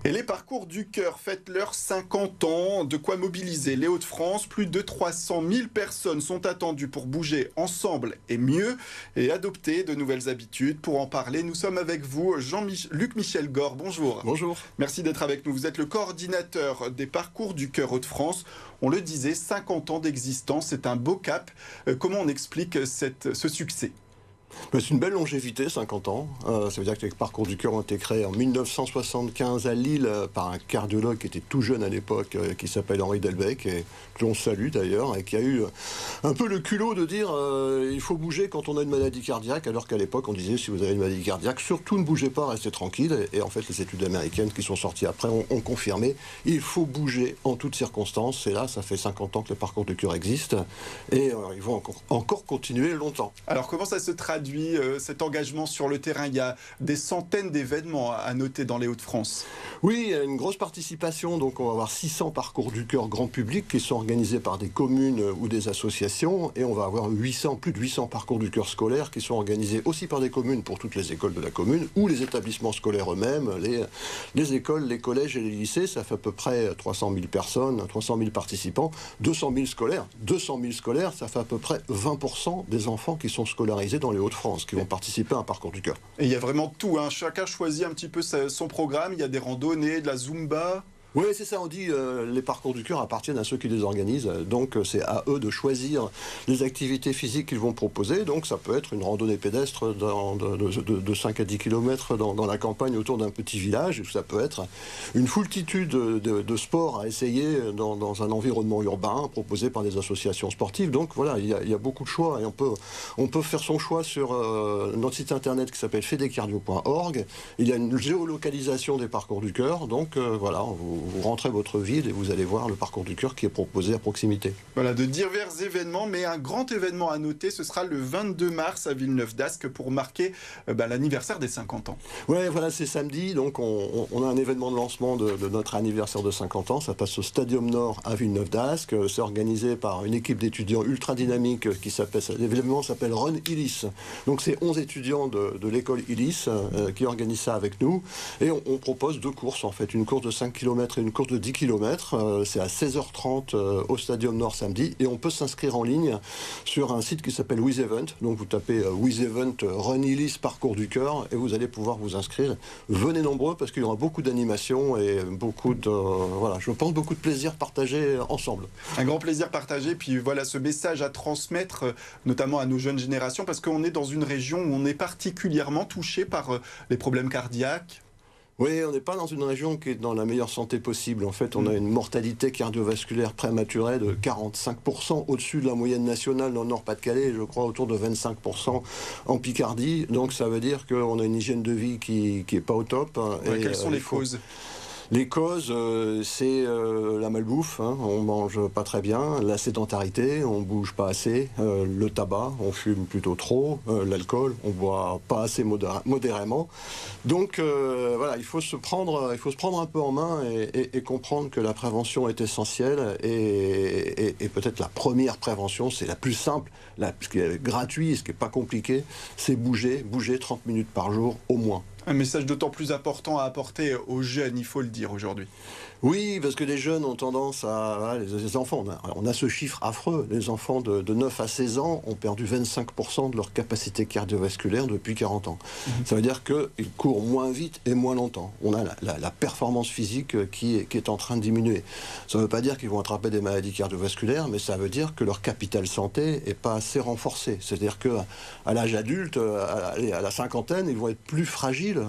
Et les parcours du cœur fêtent leurs 50 ans, de quoi mobiliser les Hauts-de-France. Plus de 300 000 personnes sont attendues pour bouger ensemble et mieux et adopter de nouvelles habitudes. Pour en parler, nous sommes avec vous, Jean-Luc Michel Gore. Bonjour. Bonjour. Merci d'être avec nous. Vous êtes le coordinateur des parcours du cœur Hauts-de-France. On le disait, 50 ans d'existence, c'est un beau cap. Comment on explique ce succès ? C'est une belle longévité, 50 ans. Ça veut dire que les parcours du cœur ont été créés en 1975 à Lille par un cardiologue qui était tout jeune à l'époque, qui s'appelle Henri Delbecq, et que l'on salue d'ailleurs, et qui a eu un peu le culot de dire il faut bouger quand on a une maladie cardiaque, alors qu'à l'époque on disait si vous avez une maladie cardiaque, surtout ne bougez pas, restez tranquille. Et en fait les études américaines qui sont sorties après ont confirmé il faut bouger en toutes circonstances. Et là ça fait 50 ans que les parcours du cœur existent, et ils vont encore continuer longtemps. Alors comment ça se traduit cet engagement sur le terrain? Il y a des centaines d'événements à noter dans les Hauts-de-France. Oui, il y a une grosse participation. Donc on va avoir 600 parcours du cœur grand public qui sont organisés par des communes ou des associations, et on va avoir plus de 800 parcours du cœur scolaires qui sont organisés aussi par des communes pour toutes les écoles de la commune ou les établissements scolaires eux-mêmes, les écoles, les collèges et les lycées. Ça fait à peu près 300 000 personnes, 300 000 participants, 200 000 scolaires. 200 000 scolaires, ça fait à peu près 20% des enfants qui sont scolarisés dans les Hauts-de-France qui vont participer à un parcours du cœur. Et il y a vraiment tout, hein. Chacun choisit un petit peu son programme. Il y a des randonnées, de la Zumba. Oui, c'est ça, on dit les parcours du cœur appartiennent à ceux qui les organisent, donc c'est à eux de choisir les activités physiques qu'ils vont proposer. Donc ça peut être une randonnée pédestre de 5 à 10 km dans la campagne autour d'un petit village, ça peut être une foultitude de sports à essayer dans un environnement urbain proposé par des associations sportives. Donc voilà, il y a beaucoup de choix, et on peut faire son choix sur notre site internet qui s'appelle fedecardio.org. Il y a une géolocalisation des parcours du cœur, donc voilà, vous rentrez votre ville et vous allez voir le parcours du cœur qui est proposé à proximité. Voilà, de divers événements, mais un grand événement à noter, ce sera le 22 mars à Villeneuve-d'Ascq pour marquer l'anniversaire des 50 ans. Oui, voilà, c'est samedi, donc on a un événement de lancement de notre anniversaire de 50 ans. Ça passe au Stadium Nord à Villeneuve-d'Ascq. C'est organisé par une équipe d'étudiants ultra dynamiques l'événement s'appelle Run Illis. Donc c'est 11 étudiants de l'école Illis qui organisent ça avec nous, et on propose deux courses en fait, une course de 5 km et une course de 10 km. C'est à 16h30 au Stadium Nord samedi, et on peut s'inscrire en ligne sur un site qui s'appelle WizEvent. Donc vous tapez WizEvent Run Illis Parcours du cœur et vous allez pouvoir vous inscrire. Venez nombreux parce qu'il y aura beaucoup d'animations et beaucoup de plaisir partagé ensemble. Un grand plaisir partagé, puis voilà ce message à transmettre notamment à nos jeunes générations, parce qu'on est dans une région où on est particulièrement touché par les problèmes cardiaques. Oui, on n'est pas dans une région qui est dans la meilleure santé possible. En fait, on a une mortalité cardiovasculaire prématurée de 45%, au-dessus de la moyenne nationale dans le Nord-Pas-de-Calais, je crois autour de 25% en Picardie. Donc ça veut dire qu'on a une hygiène de vie qui n'est pas au top. Ouais, quelles sont les causes ? Les causes, c'est la malbouffe, hein, on mange pas très bien, la sédentarité, on bouge pas assez, le tabac, on fume plutôt trop, l'alcool, on boit pas assez modérément. Donc voilà, il faut se prendre un peu en main et comprendre que la prévention est essentielle, et peut-être la première prévention, c'est la plus simple, ce qui est gratuit, ce qui est pas compliqué, c'est bouger 30 minutes par jour au moins. Un message d'autant plus important à apporter aux jeunes, il faut le dire aujourd'hui. Oui, parce que les jeunes ont tendance à... Les enfants, on a ce chiffre affreux. Les enfants de 9 à 16 ans ont perdu 25% de leur capacité cardiovasculaire depuis 40 ans. Ça veut dire qu'ils courent moins vite et moins longtemps. On a la performance physique qui est en train de diminuer. Ça ne veut pas dire qu'ils vont attraper des maladies cardiovasculaires, mais ça veut dire que leur capital santé n'est pas assez renforcé. C'est-à-dire qu'à l'âge adulte, à la cinquantaine, ils vont être plus fragiles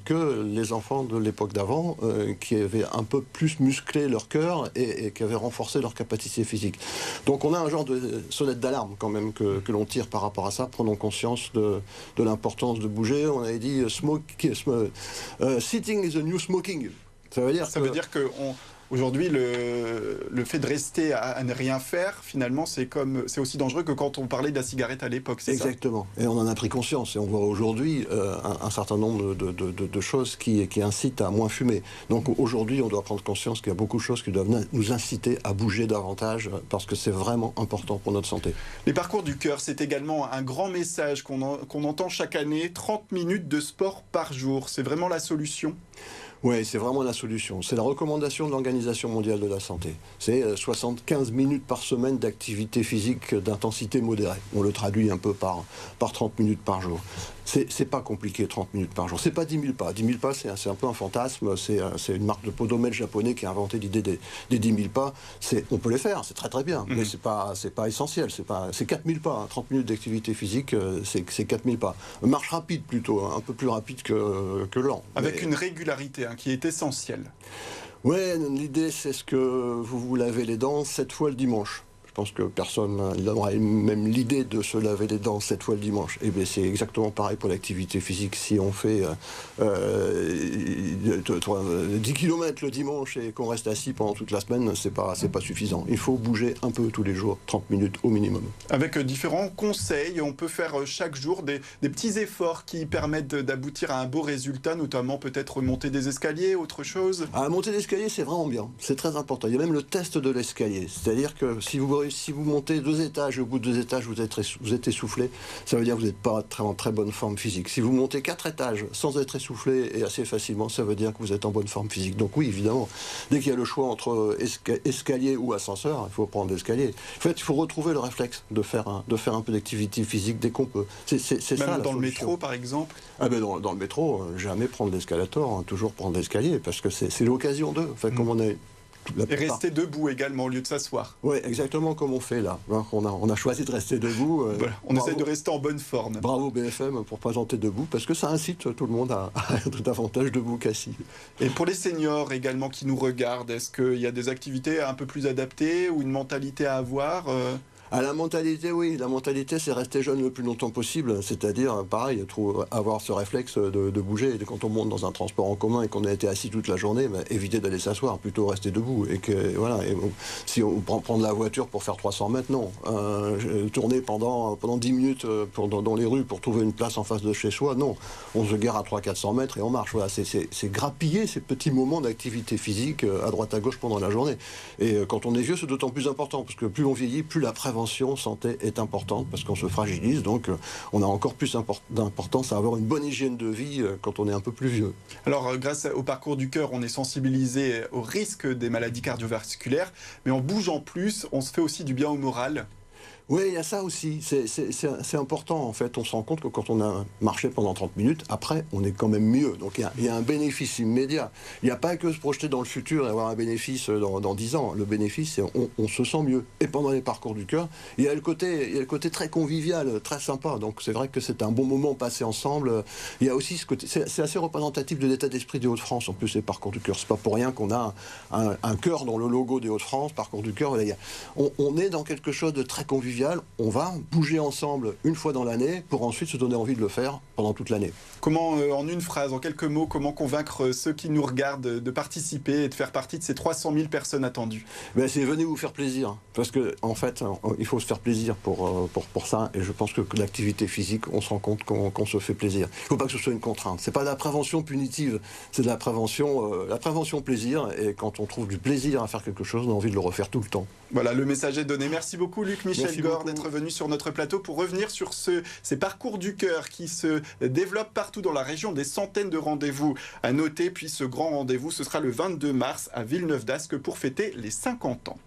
que les enfants de l'époque d'avant, qui avaient un peu plus musclé leur cœur et qui avaient renforcé leur capacité physique. Donc on a un genre de sonnette d'alarme quand même que l'on tire par rapport à ça. Prenons conscience de l'importance de bouger. On avait dit sitting is the new smoking. Ça veut dire que aujourd'hui, le fait de rester à ne rien faire, finalement, c'est aussi dangereux que quand on parlait de la cigarette à l'époque, c'est ça ? Exactement. Et on en a pris conscience. Et on voit aujourd'hui un certain nombre de choses qui incitent à moins fumer. Donc aujourd'hui, on doit prendre conscience qu'il y a beaucoup de choses qui doivent nous inciter à bouger davantage, parce que c'est vraiment important pour notre santé. Les parcours du cœur, c'est également un grand message qu'on entend chaque année. 30 minutes de sport par jour, c'est vraiment la solution ? Oui, c'est vraiment la solution. C'est la recommandation de l'Organisation mondiale de la santé. C'est 75 minutes par semaine d'activité physique d'intensité modérée. On le traduit un peu par 30 minutes par jour. C'est pas compliqué, 30 minutes par jour. C'est pas 10 000 pas. 10 000 pas, c'est un peu un fantasme. C'est une marque de podomètre japonais qui a inventé l'idée des 10 000 pas. On peut les faire, c'est très très bien, mais c'est pas essentiel. C'est 4 000 pas. 30 minutes d'activité physique, c'est 4 000 pas. Marche rapide plutôt, un peu plus rapide que lent. Avec une régularité qui est essentielle. Ouais, l'idée c'est ce que vous vous lavez les dents 7 fois le dimanche. Je pense que personne n'aura même l'idée de se laver les dents 7 fois le dimanche. Et bien c'est exactement pareil pour l'activité physique. Si on fait 10 km le dimanche et qu'on reste assis pendant toute la semaine, c'est pas suffisant. Il faut bouger un peu tous les jours, 30 minutes au minimum. Avec différents conseils, on peut faire chaque jour des petits efforts qui permettent d'aboutir à un beau résultat, notamment peut-être monter des escaliers, autre chose. Monter l'escalier, c'est vraiment bien. C'est très important. Il y a même le test de l'escalier. C'est-à-dire que si vous montez 2 étages, au bout de 2 étages, vous êtes essoufflé, ça veut dire que vous n'êtes pas en très bonne forme physique. Si vous montez 4 étages sans être essoufflé et assez facilement, ça veut dire que vous êtes en bonne forme physique. Donc oui, évidemment, dès qu'il y a le choix entre escalier ou ascenseur, il faut prendre l'escalier. En fait, il faut retrouver le réflexe de faire un peu d'activité physique dès qu'on peut. C'est ça, même la dans solution. Le métro, par exemple. Dans le métro, jamais prendre l'escalator, toujours prendre l'escalier, parce que c'est l'occasion d'eux. Enfin, comme on est... Et rester debout également au lieu de s'asseoir. Oui, exactement comme on fait là. On a choisi de rester debout. Voilà, on essaie de rester en bonne forme. Bravo BFM pour présenter debout, parce que ça incite tout le monde à être davantage debout qu'assis. Et pour les seniors également qui nous regardent, est-ce qu'il y a des activités un peu plus adaptées ou une mentalité à avoir La mentalité, oui. La mentalité, c'est rester jeune le plus longtemps possible. C'est-à-dire, pareil, avoir ce réflexe de bouger. Et quand on monte dans un transport en commun et qu'on a été assis toute la journée, éviter d'aller s'asseoir, plutôt rester debout. Et que, voilà, si on prend la voiture pour faire 300 mètres, non. Tourner pendant 10 minutes dans les rues pour trouver une place en face de chez soi, non. On se gare à 300-400 mètres et on marche. Voilà, c'est grappiller ces petits moments d'activité physique à droite à gauche pendant la journée. Et quand on est vieux, c'est d'autant plus important, parce que plus on vieillit, plus la prévention santé est importante, parce qu'on se fragilise, donc on a encore plus d'importance à avoir une bonne hygiène de vie quand on est un peu plus vieux. Alors grâce au parcours du cœur, on est sensibilisé au risque des maladies cardiovasculaires, mais en bougeant plus, on se fait aussi du bien au moral. Oui, il y a ça aussi. C'est important, en fait. On se rend compte que quand on a marché pendant 30 minutes, après, on est quand même mieux. Donc, il y a un bénéfice immédiat. Il n'y a pas que se projeter dans le futur et avoir un bénéfice dans 10 ans. Le bénéfice, c'est on se sent mieux. Et pendant les parcours du cœur, il y a le côté très convivial, très sympa. Donc, c'est vrai que c'est un bon moment passé ensemble. Il y a aussi ce côté... C'est assez représentatif de l'état d'esprit des Hauts-de-France, en plus, les parcours du cœur. C'est pas pour rien qu'on a un cœur dans le logo des Hauts-de-France, parcours du cœur. On est dans quelque chose de très convivial. On va bouger ensemble une fois dans l'année pour ensuite se donner envie de le faire pendant toute l'année. Comment, en une phrase, en quelques mots, comment convaincre ceux qui nous regardent de participer et de faire partie de ces 300 000 personnes attendues? C'est venez vous faire plaisir, parce que en fait, il faut se faire plaisir pour ça, et je pense que l'activité physique, on se rend compte qu'on se fait plaisir. Il ne faut pas que ce soit une contrainte. C'est pas de la prévention punitive, c'est de la prévention plaisir, et quand on trouve du plaisir à faire quelque chose, on a envie de le refaire tout le temps. Voilà, le message est donné. Merci beaucoup Luc Michel Gore d'être venu sur notre plateau pour revenir sur ces parcours du cœur qui se développent partout dans la région, des centaines de rendez-vous à noter. Puis ce grand rendez-vous, ce sera le 22 mars à Villeneuve-d'Ascq pour fêter les 50 ans.